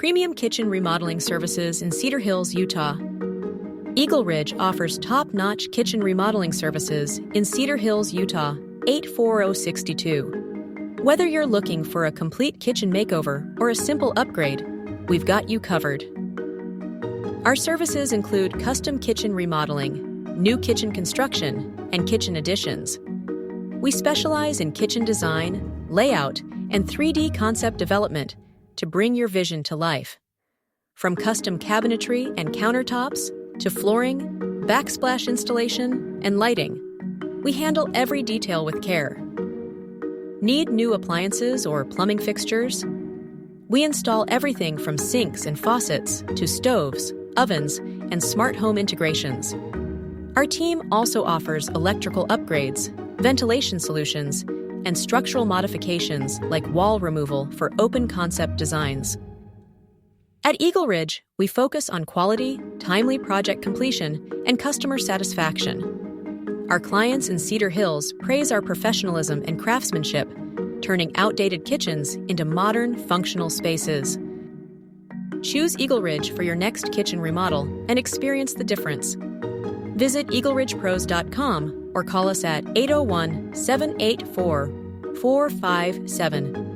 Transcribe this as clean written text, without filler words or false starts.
premium kitchen remodeling services in Cedar Hills, Utah. EagleRidge offers top-notch kitchen remodeling services in Cedar Hills, Utah, 84062. Whether you're looking for a complete kitchen makeover or a simple upgrade, we've got you covered. Our services include custom kitchen remodeling, new kitchen construction, and kitchen additions. We specialize in kitchen design, layout, and 3D concept development to bring your vision to life. From custom cabinetry and countertops to flooring, backsplash installation, and lighting, we handle every detail with care. Need new appliances or plumbing fixtures? We install everything from sinks and faucets to stoves, ovens, and smart home integrations. Our team also offers electrical upgrades, ventilation solutions, and structural modifications like wall removal for open concept designs. At EagleRidge, we focus on quality, timely project completion, and customer satisfaction. Our clients in Cedar Hills praise our professionalism and craftsmanship, turning outdated kitchens into modern, functional spaces. Choose EagleRidge for your next kitchen remodel and experience the difference. Visit EagleRidgePros.com or call us at 801-784-4557.